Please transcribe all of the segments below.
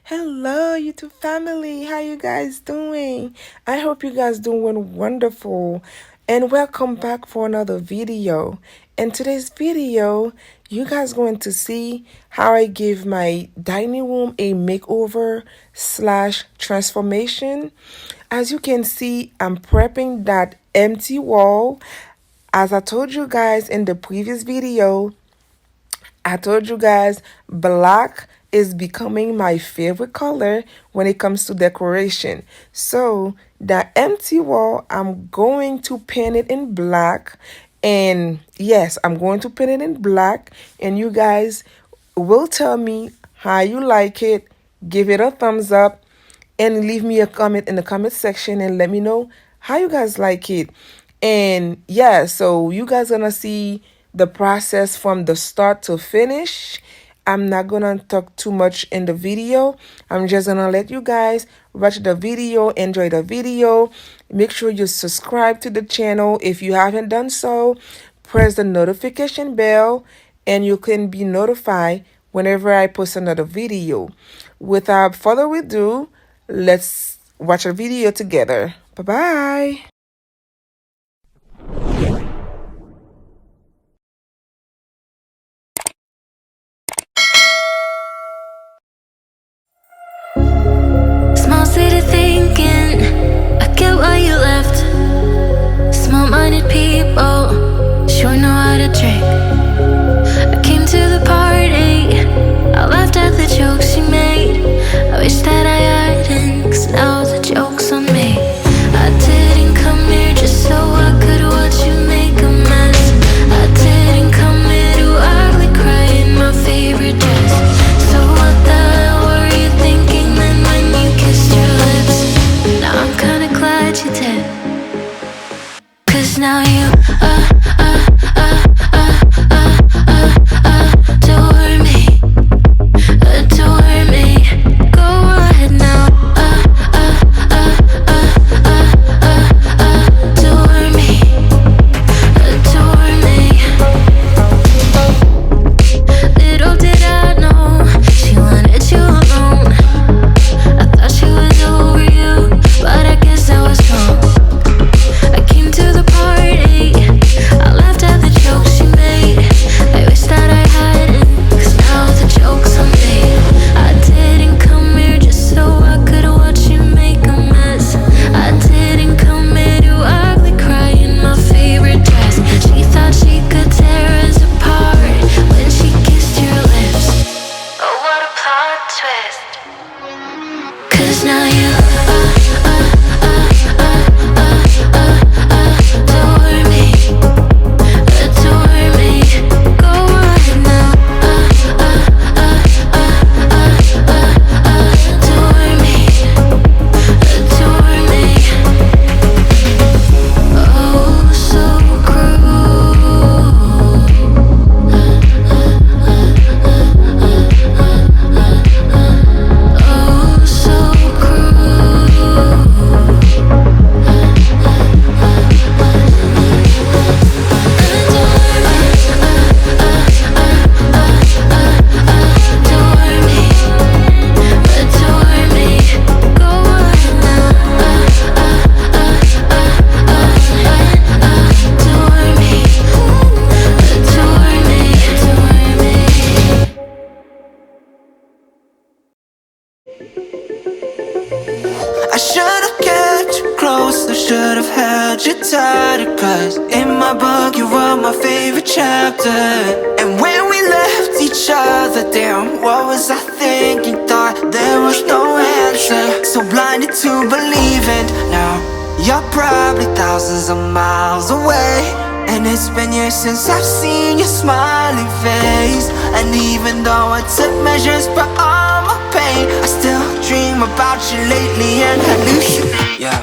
Hello, YouTube family. How you guys doing? I hope you guys doing wonderful. And welcome back for another video. In today's video, you guys going to see how I give my dining room a makeover slash transformation. As you can see, I'm prepping that empty wall. As I told you guys in the previous video, I told you guys black is becoming my favorite color when it comes to decoration. So the empty wall, I'm going to paint it in black. And yes, I'm going to paint it in black. And you guys will tell me how you like it. Give it a thumbs up and leave me a comment in the comment section and let me know how you guys like it. And yeah, so you guys gonna see the process from the start to finish. I'm not gonna talk too much in the video. I'm just gonna let you guys watch the video, enjoy the video. Make sure you subscribe to the channel if you haven't done so. Press the notification bell and you can be notified whenever I post another video. Without further ado, let's watch a video together. Bye-bye. Small city thinking, I get why you left. Small-minded people sure know how to drink. I came to the party, I laughed at the jokes she made. I wish that I hadn't, 'cause now the joke's on me. I didn't come here just so I could watch you make a mess. I didn't come here to ugly cry in my favorite dress. So what the hell were you thinking then when you kissed your lips? Now I'm kinda glad you did, 'cause now you adore me, adore me. Go ahead now, adore me, adore me. Little did I know she wanted you alone. I thought she was over you, but I guess I was wrong. I came to the party, I laughed at the jokes she made. I wish that I hadn't, 'cause now the joke's on me. I didn't come here just so I could watch you make a mess. I didn't come here to ugly cry in my favorite dress. She thought she could tear us apart when she kissed your lips. Oh, what a plot twist. 'Cause now you adore me, adore me. Go ahead now, adore me, adore me. Oh, so cruel. Oh, so cruel. Adore me, adore me. Go ahead now, adore me, adore me, adore me. I should've kept you close, I should've held you tighter, 'cause in my book you were my favorite chapter. And when we left each other, damn, what was I thinking? Thought there was no answer, so blinded to believing. Now you're probably thousands of miles away, and it's been years since I've seen your smiling face. And even though I took measures for all my pain, I still dream about you lately and hallucinate. Yeah.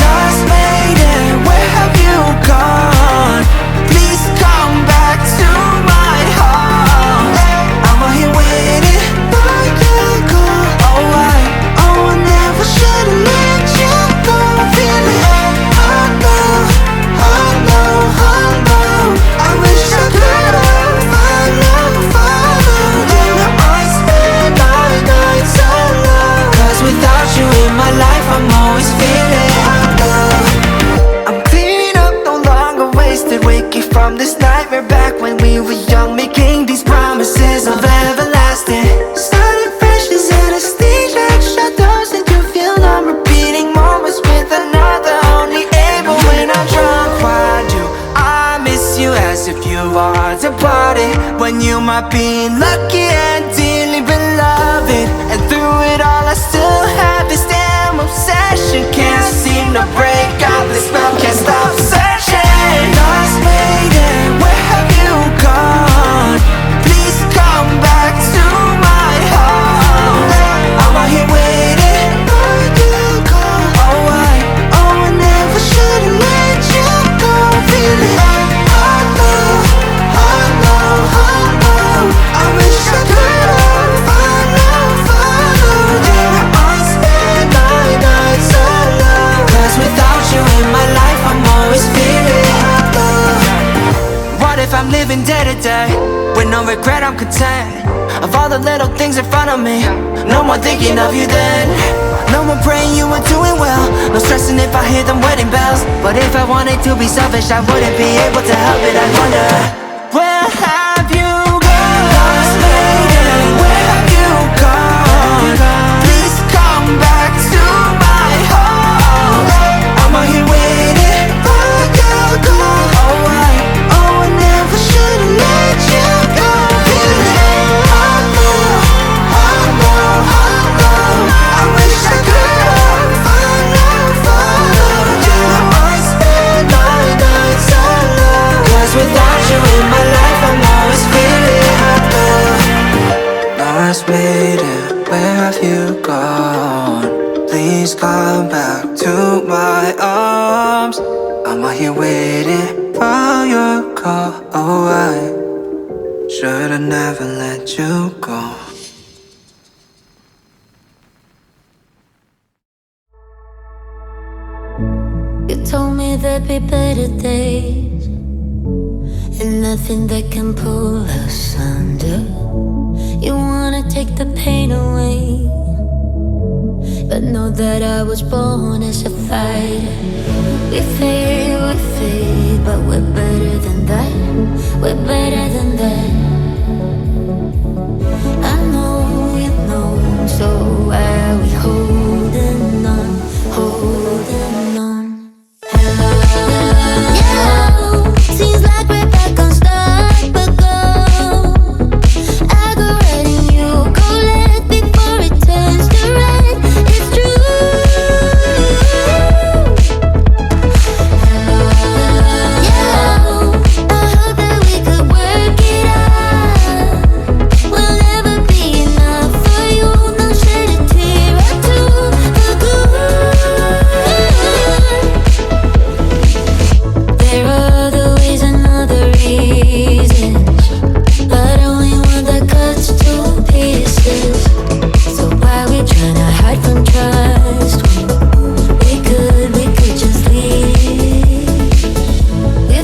Lost lady, where have you gone? Please come back to my heart. I'm out here waiting for you to go. Oh, I never should've let you go. Feeling oh no, oh no, oh no. I wish I could've followed. And I spent my nights alone. and you might be lucky and dearly beloved. And through it all I still have this damn obsession. Can't seem to break out this spell, can't stop searching. Lost lady, where have you gone? Please come back to my heart. I'm out here waiting for you to call. Oh, I never should've let you go. Feeling I wish I could follow. Yeah, I spend my nights alone. 'Cause without you in my life I'm always feeling alone. What if I'm living day to day with no regret, I'm content of all the little things in front of me. No more thinking of you then. No more praying you were doing well. No stressing if I hear them wedding bells. But if I wanted to be selfish I wouldn't be able to help it. I wonder, where have you gone? Lost lady, where have you gone? Please come back to my heart. I'm out here waiting for you to go. Oh, I never should've let you go. Feeling I wish I could follow. Yeah, I spend my nights alone. 'Cause without you in my life I'm always feeling alone. Lost lady, where have you gone? Please come back to my arms. I'm out here waiting for your call. Oh, I should've never let you go. You told me there'd be better days and nothing that can pull us under. You wanna take the pain away, but know that I was born as a fighter. We fade, but we're better than that. We're better than that. I know you know, so why are we holding on, holding on? Seems like we're back on start, but go. I go right and you go left before it turns to red. It's true. I hope that we could work it out. We'll never be enough for you. No shed a tear or two for good. There are other ways and other reasons, but only one that cuts to pieces. So why we tryna hide from trust when we could just leave? We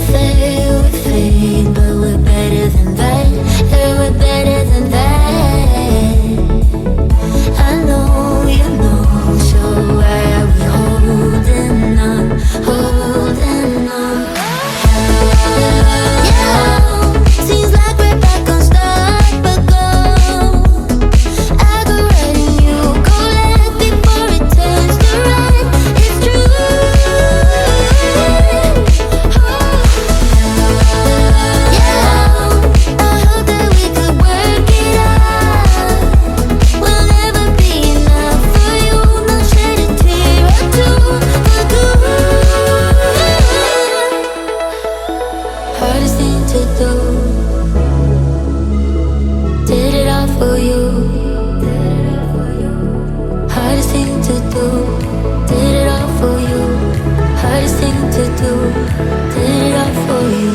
fade, but we're better than that. Yeah, we're better than that. I know you know, so why are we holding on, holding on? Seems like we're back on start, but go. I go right and you go left before it turns to red. It's true. I hope that we could work it out. We'll never be enough for you. No shed a tear or two for good. Hardest thing to do. Did it all for you. Hardest thing to do. Did it all for you. Hardest thing to do. Did it all for you.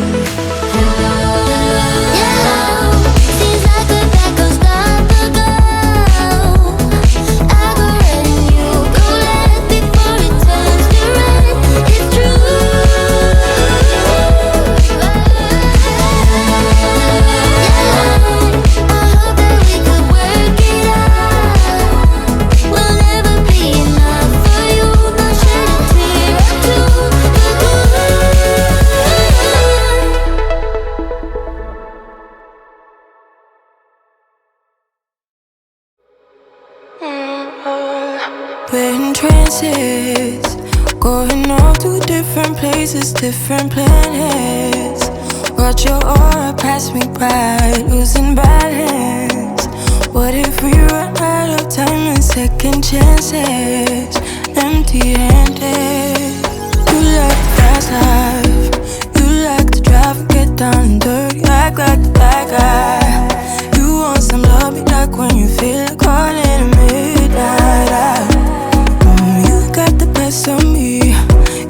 Seems like we're back on start, but go. I go right and you go left before it turns to red. It's true. I hope that we could work it out. We'll never be enough for you. No shed a tear or two for good. We're in trances, going off to different places, different planets. Watch your aura pass me by, losing balance. What if we run out of time and second chances? Empty-handed. You like the fast life. You like to drive and get down and dirty. Act like the bad guy. You want some love, be like when you feel like calling at midnight. You got the best of me.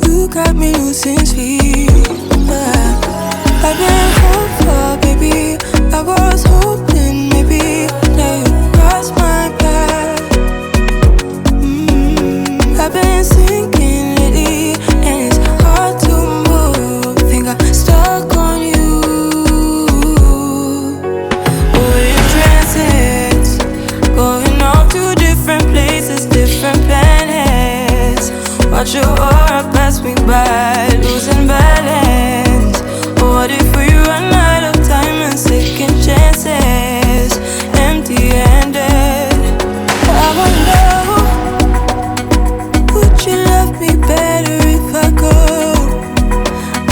You got me losing sleep. I've been hopeful, baby. I was hoping maybe that you'd cross my path. I've been sinking lately, and it's hard to move. Think I'm stuck on you. We're in transits, going off to different places, different planets. Watch your aura pass me by, losing balance. What if we run out of time and second chances? Empty-handed. I wonder, would you love me better if I go?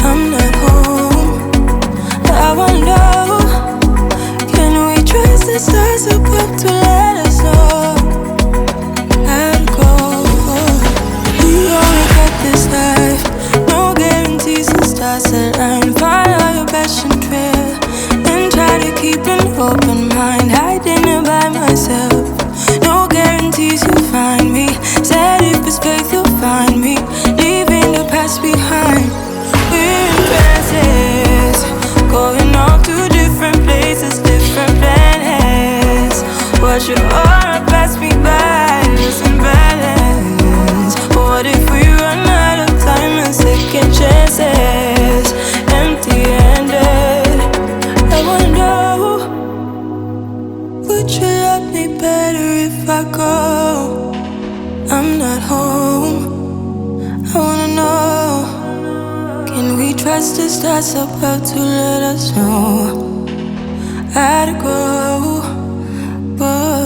I'm not home. I wonder, can we trust the stars above to let us know how to go? We only got this life, no guarantees the stars align. Follow your passion trail and try to keep an open mind. Hiding it by myself, no guarantees you'll find me. Said if it's faith you'll find me, leaving the past behind. We're in trances, going off to different places, different planets. Watch your aura pass me by, losing balance. What if we run out of time and second chances? Empty-handed. I wonder, would you love me better if I go? I'm not home. I wanna know, can we trust the stars above to let us know how to go? Whoa.